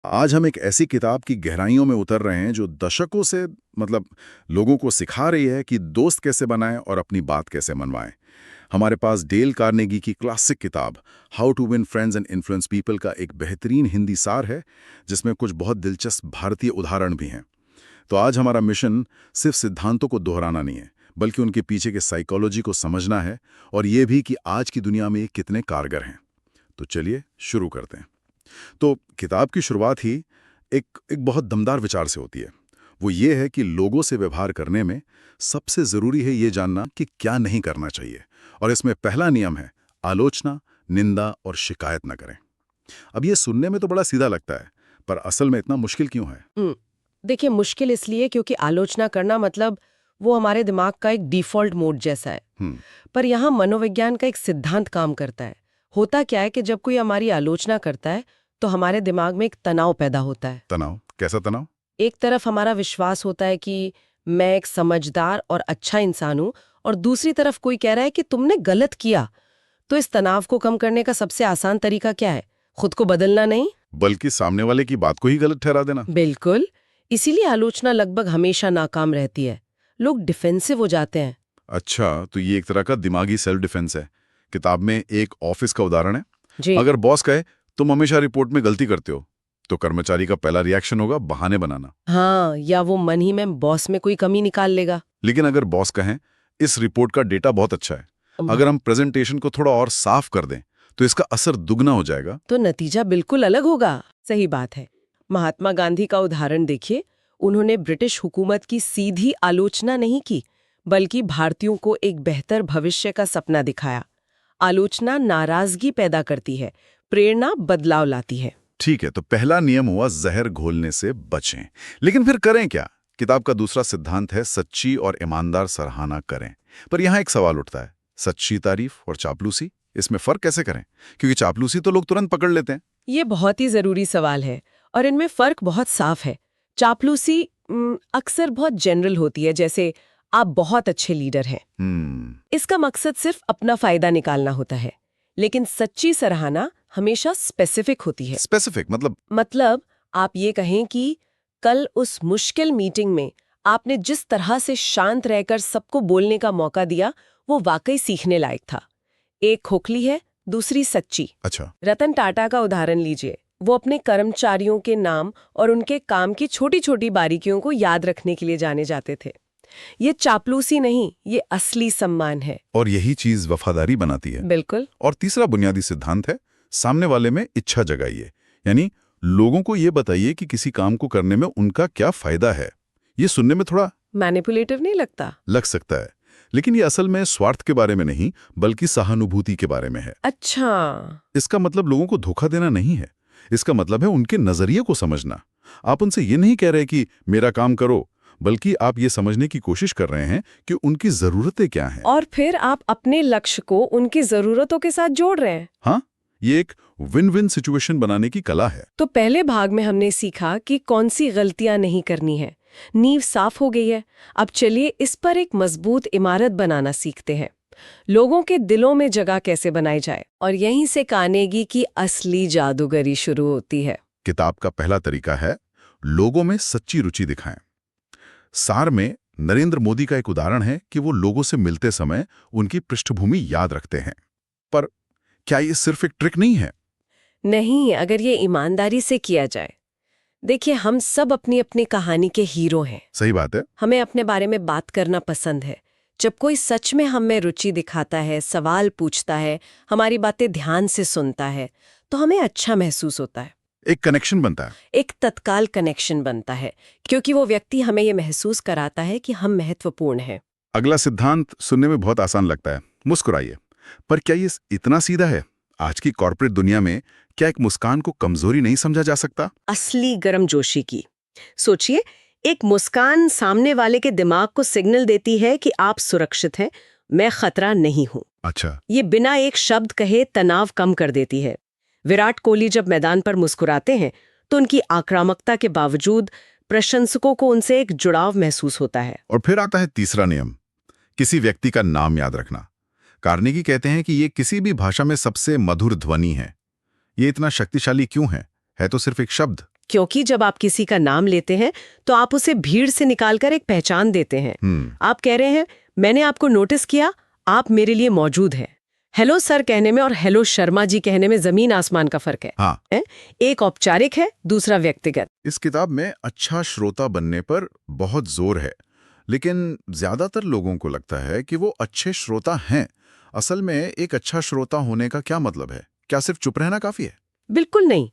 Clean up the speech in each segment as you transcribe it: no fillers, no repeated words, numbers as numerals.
आज हम एक ऐसी किताब की गहराइयों में उतर रहे हैं जो दशकों से लोगों को सिखा रही है कि दोस्त कैसे बनाएं और अपनी बात कैसे मनवाएं। हमारे पास डेल कार्नेगी की क्लासिक किताब how to win friends and influence people का एक बेहतरीन हिंदी सार है, जिसमें कुछ बहुत दिलचस्प भारतीय उदाहरण भी हैं। तो आज हमारा मिशन सिर्फ सिद्धांतों को दोहराना नहीं है, बल्कि उनके पीछे के साइकोलॉजी को समझना है, और ये भी कि आज की दुनिया में ये कितने कारगर हैं। तो चलिए शुरू करते हैं। तो किताब की शुरुआत ही एक बहुत दमदार विचार से होती है। वो ये है कि लोगों से व्यवहार करने में सबसे ज़रूरी है ये जानना कि क्या नहीं करना चाहिए, और इसमें पहला नियम है आलोचना, निंदा और शिकायत न करें। अब ये सुनने में तो बड़ा सीधा लगता है, पर असल में इतना मुश्किल क्यों है? देखिए, मुश्किल इसलिए क्योंकि आलोचना करना मतलब वो हमारे दिमाग का एक डिफ़ॉल्ट मोड जैसा है। हम्म। पर यहाँ मनोविज्ञान का एक सिद्धांत काम करता है। होता क्या है कि जब कोई हमारी आलोचना करता है तो हमारे दिमाग में एक तनाव पैदा होता है। तनाव? कैसा तनाव? एक तरफ हमारा विश्वास होता है कि मैं एक समझदार और अच्छा इंसान हूँ, और दूसरी तरफ कोई कह रहा है कि तुमने गलत किया। तो इस तनाव को कम करने का सबसे आसान तरीका क्या है? खुद को बदलना नहीं, बल्कि सामने वाले की बात को ही गलत ठहरा देना। बिल्कुल। इसीलिए आलोचना लगभग हमेशा नाकाम रहती है। लोग डिफेंसिव हो जाते हैं। अच्छा, तो ये एक तरह का दिमागी सेल्फ डिफेंस है। किताब में एक ऑफिस का उदाहरण है। जी। अगर बॉस कहे तुम हमेशा रिपोर्ट में गलती करते हो, तो कर्मचारी का पहला रिएक्शन होगा बहाने बनाना। हाँ, या वो मन ही में बॉस में कोई कमी निकाल लेगा। लेकिन अगर बॉस कहें इस रिपोर्ट का डेटा बहुत अच्छा है, अगर हम प्रेजेंटेशन को थोड़ा और साफ कर दें तो इसका असर दुगना हो जाएगा। तो नतीजा बिल्कुल अलग होगा। सही बात है। महात्मा गांधी का उदाहरण देखिए। उन्होंने ब्रिटिश हुकूमत की सीधी आलोचना नहीं की, बल्कि भारतीयों को एक बेहतर भविष्य का सपना दिखाया। आलोचना नाराजगी पैदा करती है, प्रेरणा बदलाव लाती है। ठीक है, तो पहला नियम हुआ जहर घोलने से बचें। लेकिन फिर करें क्या? किताब का दूसरा सिद्धांत है सच्ची और ईमानदार सराहना करें। पर यहाँ एक सवाल उठता है, सच्ची तारीफ और चापलूसी, इसमें फर्क कैसे करें? क्योंकि चापलूसी तो लोग तुरंत पकड़ लेते हैं। ये बहुत ही जरूरी सवाल है, और इनमें फर्क बहुत साफ है। चापलूसी अक्सर बहुत जनरल होती है, जैसे आप बहुत अच्छे लीडर हैं। इसका मकसद सिर्फ अपना फायदा निकालना होता है। लेकिन सच्ची सराहना हमेशा स्पेसिफिक होती है। स्पेसिफिक मतलब आप ये कहें कि कल उस मुश्किल मीटिंग में आपने जिस तरह से शांत रहकर सबको बोलने का मौका दिया, वो वाकई सीखने लायक था। एक खोखली है, दूसरी सच्ची। अच्छा। रतन टाटा का उदाहरण लीजिए। वो अपने कर्मचारियों के नाम और उनके काम की छोटी छोटी बारीकियों को याद रखने के लिए जाने जाते थे। ये चापलूसी नहीं, ये असली सम्मान है। और यही चीज वफादारी बनाती है। बिल्कुल। और तीसरा बुनियादी सिद्धांत है सामने वाले में इच्छा जगाइए। यानी लोगों को ये बताइए कि किसी काम को करने में उनका क्या फायदा है। ये सुनने में थोड़ा मैनिपुलेटिव नहीं लगता? लग सकता है, लेकिन ये असल में स्वार्थ के बारे में नहीं, बल्कि सहानुभूति के बारे में है। अच्छा। इसका मतलब लोगों को धोखा देना नहीं है। इसका मतलब है उनके नजरिए को समझना। आप उनसे ये नहीं कह रहे कि मेरा काम करो, बल्कि आप ये समझने की कोशिश कर रहे हैं कि उनकी जरूरतें क्या हैं। और फिर आप अपने लक्ष्य को उनकी जरूरतों के साथ जोड़ रहे हैं। हाँ, ये एक विन विन सिचुएशन बनाने की कला है। तो पहले भाग में हमने सीखा कि कौन सी गलतियां नहीं करनी है। नींव साफ हो गई है। अब चलिए इस पर एक मजबूत इमारत बनाना सीखते हैं। लोगों के दिलों में जगह कैसे बनाई जाए, और यहीं से कार्नेगी की असली जादूगरी शुरू होती है। किताब का पहला तरीका है लोगों में सच्ची रुचि दिखाएं। सार में नरेंद्र मोदी का एक उदाहरण है कि वो लोगों से मिलते समय उनकी पृष्ठभूमि याद रखते हैं। पर क्या ये सिर्फ एक ट्रिक नहीं है? नहीं, अगर ये ईमानदारी से किया जाए। देखिए, हम सब अपनी अपनी कहानी के हीरो हैं। सही बात है। हमें अपने बारे में बात करना पसंद है। जब कोई सच में हम में रुचि दिखाता है, सवाल पूछता है, हमारी बातें ध्यान से सुनता है, तो हमें अच्छा महसूस होता है। एक कनेक्शन बनता है। एक तत्काल कनेक्शन बनता है, क्योंकि वो व्यक्ति हमें ये महसूस कराता है कि हम महत्वपूर्ण हैं। अगला सिद्धांत सुनने में बहुत आसान लगता है, मुस्कुराइए। पर क्या ये इतना सीधा है? आज की कॉर्पोरेट दुनिया में क्या एक मुस्कान को कमजोरी नहीं समझा जा सकता? असली गर्मजोशी की सोचिए। एक मुस्कान सामने वाले के दिमाग को सिग्नल देती है कि आप सुरक्षित हैं, मैं खतरा नहीं हूं। अच्छा। ये बिना एक शब्द कहे तनाव कम कर देती है। विराट कोहली जब मैदान पर मुस्कुराते हैं तो उनकी आक्रामकता के बावजूद प्रशंसकों को उनसे एक जुड़ाव महसूस होता है। और फिर आता है तीसरा नियम, किसी व्यक्ति का नाम याद रखना। कार्नेगी कहते हैं कि ये किसी भी भाषा में सबसे मधुर ध्वनि है। ये इतना शक्तिशाली क्यों है? तो सिर्फ एक शब्द, क्योंकि जब आप किसी का नाम लेते हैं तो आप उसे भीड़ से निकालकर एक पहचान देते हैं। आप कह रहे हैं, मैंने आपको नोटिस किया, आप मेरे लिए मौजूद हैं। हेलो सर कहने में और हेलो शर्मा जी कहने में जमीन आसमान का फर्क है। हाँ। एक औपचारिक है, दूसरा व्यक्तिगत। इस किताब में अच्छा श्रोता बनने पर बहुत जोर है, लेकिन ज्यादातर लोगों को लगता है कि वो अच्छे श्रोता हैं। असल में एक अच्छा श्रोता होने का क्या मतलब है? क्या सिर्फ चुप रहना काफी है? बिल्कुल नहीं।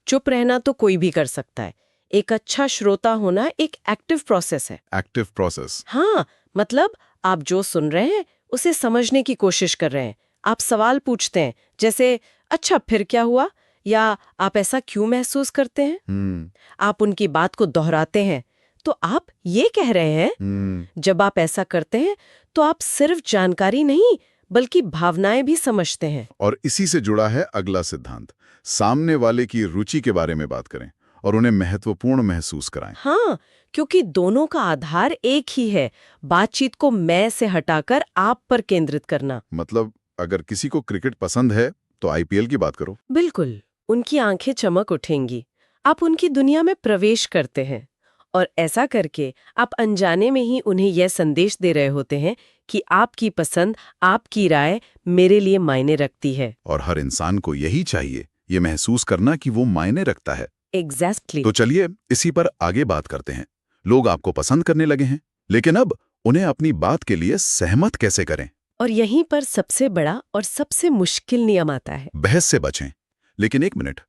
चुप रहना तो कोई भी कर सकता है। एक अच्छा श्रोता होना एक एक्टिव प्रोसेस है। Active process? हाँ, मतलब आप जो सुन रहे हैं उसे समझने की कोशिश कर रहे हैं। आप सवाल पूछते हैं, जैसे अच्छा फिर क्या हुआ, या आप ऐसा क्यों महसूस करते हैं। आप उनकी बात को दोहराते हैं। तो आप ये कह रहे हैं, जब आप ऐसा करते हैं तो आप सिर्फ जानकारी नहीं बल्कि भावनाएं भी समझते हैं। और इसी से जुड़ा है अगला सिद्धांत, सामने वाले की रुचि के बारे में बात करें और उन्हें महत्वपूर्ण महसूस कराएं। हाँ, क्योंकि दोनों का आधार एक ही है, बातचीत को मैं से हटाकर आप पर केंद्रित करना। मतलब अगर किसी को क्रिकेट पसंद है तो आईपीएल की बात करो। बिल्कुल, उनकी आंखें चमक उठेंगी। आप उनकी दुनिया में प्रवेश करते हैं और ऐसा करके आप अनजाने में ही उन्हें यह संदेश दे रहे होते हैं कि आपकी पसंद, आपकी राय मेरे लिए मायने रखती है। और हर इंसान को यही चाहिए, ये महसूस करना कि वो मायने रखता है। एग्जैक्टली। तो चलिए इसी पर आगे बात करते हैं। लोग आपको पसंद करने लगे हैं, लेकिन अब उन्हें अपनी बात के लिए सहमत कैसे करें? और यहीं पर सबसे बड़ा और सबसे मुश्किल नियम आता है। बहस से बचें। लेकिन एक मिनट,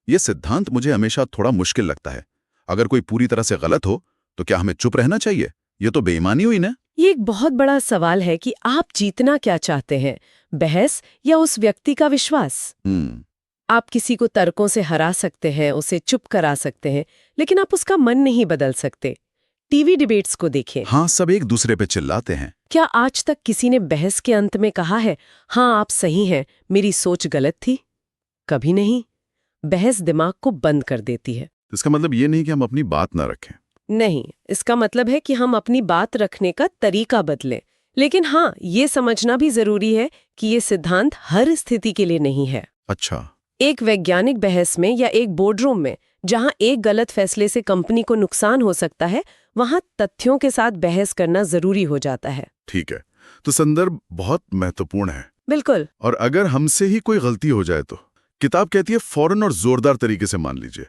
ये सिद्धांत मुझे हमेशा थोड़ा मुश्किल लगता है। अगर कोई पूरी तरह से गलत हो तो क्या हमें चुप रहना चाहिए? ये तो बेईमानी हुई ना? ये एक बहुत बड़ा सवाल है कि आप जीतना क्या चाहते हैं, बहस या उस व्यक्ति का विश्वास। आप किसी को तर्कों से हरा सकते हैं, उसे चुप करा सकते हैं, लेकिन आप उसका मन नहीं बदल सकते। टीवी डिबेट्स को देखें। हाँ, सब एक दूसरे पे चिल्लाते हैं। क्या आज तक किसी ने बहस के अंत में कहा है, हाँ आप सही हैं, मेरी सोच गलत थी? कभी नहीं। बहस दिमाग को बंद कर देती है। इसका मतलब ये नहीं कि हम अपनी बात ना रखें। नहीं, इसका मतलब है कि हम अपनी बात रखने का तरीका बदलें। लेकिन हाँ, ये समझना भी जरूरी है कि ये सिद्धांत हर स्थिति के लिए नहीं है। अच्छा। एक वैज्ञानिक बहस में या एक बोर्डरूम में जहां एक गलत फैसले से कंपनी को नुकसान हो सकता है, वहां तथ्यों के साथ बहस करना जरूरी हो जाता है। ठीक है, तो संदर्भ बहुत महत्वपूर्ण है। बिल्कुल। और अगर हमसे ही कोई गलती हो जाए तो किताब कहती है फौरन और जोरदार तरीके से मान लीजिए।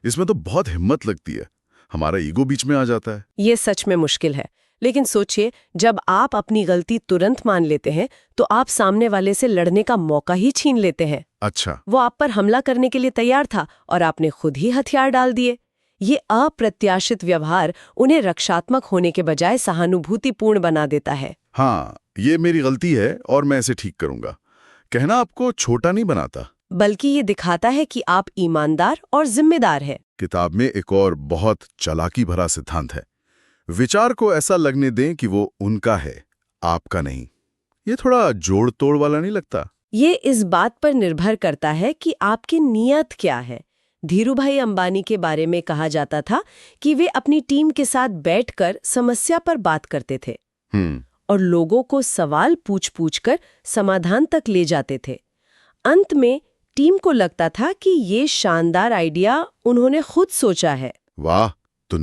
इसमें तो बहुत हिम्मत लगती है, हमारा ईगो बीच में आ जाता है। ये सच में मुश्किल है, लेकिन सोचिए, जब आप अपनी गलती तुरंत मान लेते हैं तो आप सामने वाले से लड़ने का मौका ही छीन लेते हैं। अच्छा। वो आप पर हमला करने के लिए तैयार था और आपने खुद ही हथियार डाल दिए। ये अप्रत्याशित व्यवहार उन्हें रक्षात्मक होने के बजाय सहानुभूतिपूर्ण बना देता है। हाँ, ये मेरी गलती है और मैं इसे ठीक करूंगा कहना आपको छोटा नहीं बनाता, बल्कि ये दिखाता है कि आप ईमानदार और जिम्मेदार हैं। किताब में एक और बहुत चालाकी भरा सिद्धांत है, विचार को ऐसा लगने दें कि वो उनका है, आपका नहीं। ये थोड़ा जोड़ तोड़ वाला नहीं लगता? ये इस बात पर निर्भर करता है कि आपकी नीयत क्या है। धीरूभाई अंबानी के बारे में कहा जाता था कि वे अपनी टीम के साथ बैठकर समस्या पर बात करते थे और लोगों को सवाल पूछ कर समाधान तक ले जाते थे। अंत में टीम को लगता था कि ये शानदार आइडिया उन्होंने खुद सोचा है। वाह, तो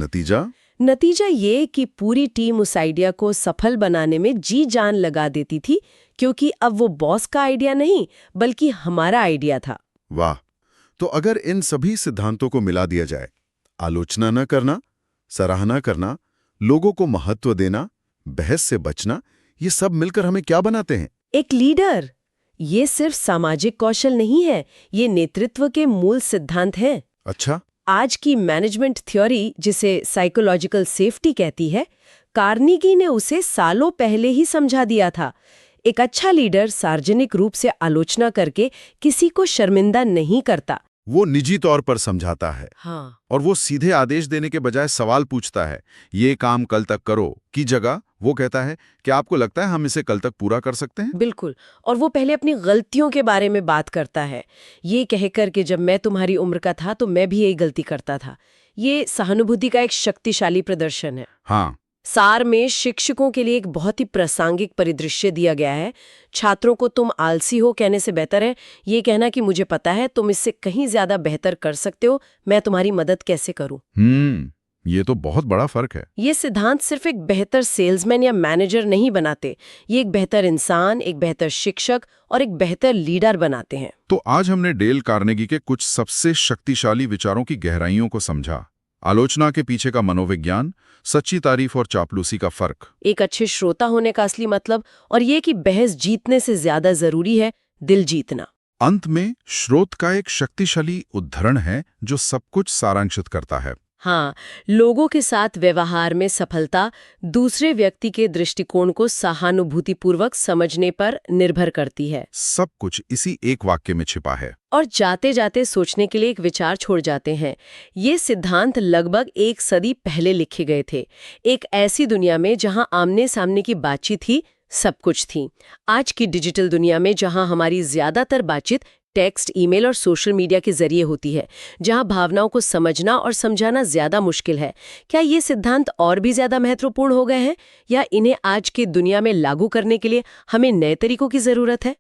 नतीजा ये कि पूरी टीम उस आइडिया को सफल बनाने में जी जान लगा देती थी, क्योंकि अब वो बॉस का आइडिया नहीं बल्कि हमारा आइडिया था। वाह, तो अगर इन सभी सिद्धांतों को मिला दिया जाए, आलोचना न करना, सराहना करना, लोगों को महत्व देना, बहस से बचना, ये सब मिलकर हमें क्या बनाते हैं? एक लीडर। ये सिर्फ सामाजिक कौशल नहीं है, ये नेतृत्व के मूल सिद्धांत हैं। अच्छा। आज की मैनेजमेंट थ्योरी, जिसे साइकोलॉजिकल सेफ्टी कहती है, कार्नेगी ने उसे सालों पहले ही समझा दिया था। एक अच्छा लीडर सार्वजनिक रूप से आलोचना करके किसी को शर्मिंदा नहीं करता। वो निजी तौर पर समझाता है। हाँ। और वो सीधे आदेश देने के बजाय सवाल पूछता है, ये काम कल तक करो की जगह वो कहता है, क्या आपको लगता है हम इसे कल तक पूरा कर सकते हैं? बिल्कुल। और वो पहले अपनी गलतियों के बारे में बात करता है, ये कहकर कि जब मैं तुम्हारी उम्र का था तो मैं भी यही गलती करता था। ये सहानुभूति का एक शक्तिशाली प्रदर्शन है। हाँ, सार में शिक्षकों के लिए एक बहुत ही प्रासंगिक परिदृश्य दिया गया है। छात्रों को तुम आलसी हो कहने से बेहतर है ये कहना कि मुझे पता है तुम इससे कहीं ज्यादा बेहतर कर सकते हो, मैं तुम्हारी मदद कैसे करूं। ये तो बहुत बड़ा फर्क है। ये सिद्धांत सिर्फ एक बेहतर सेल्समैन या मैनेजर नहीं बनाते, ये एक बेहतर इंसान, एक बेहतर शिक्षक और एक बेहतर लीडर बनाते हैं। तो आज हमने डेल कार्नेगी के कुछ सबसे शक्तिशाली विचारों की गहराइयों को समझा। आलोचना के पीछे का मनोविज्ञान, सच्ची तारीफ और चापलूसी का फर्क, एक अच्छे श्रोता होने का असली मतलब, और ये कि बहस जीतने से ज्यादा जरूरी है दिल जीतना। अंत में स्रोत का एक शक्तिशाली उद्धरण है जो सब कुछ सारांशित करता है। हाँ, लोगों के साथ व्यवहार में सफलता दूसरे व्यक्ति के दृष्टिकोण को सहानुभूतिपूर्वक समझने पर निर्भर करती है। सब कुछ इसी एक वाक्य में छिपा है। और जाते जाते सोचने के लिए एक विचार छोड़ जाते हैं। ये सिद्धांत लगभग 1 सदी पहले लिखे गए थे, एक ऐसी दुनिया में जहां आमने सामने की बातचीत ही सब कुछ थी। आज की डिजिटल दुनिया में जहां हमारी ज्यादातर बातचीत टेक्स्ट, ईमेल और सोशल मीडिया के जरिए होती है, जहां भावनाओं को समझना और समझाना ज्यादा मुश्किल है, क्या ये सिद्धांत और भी ज्यादा महत्वपूर्ण हो गए हैं, या इन्हें आज की दुनिया में लागू करने के लिए हमें नए तरीकों की जरूरत है?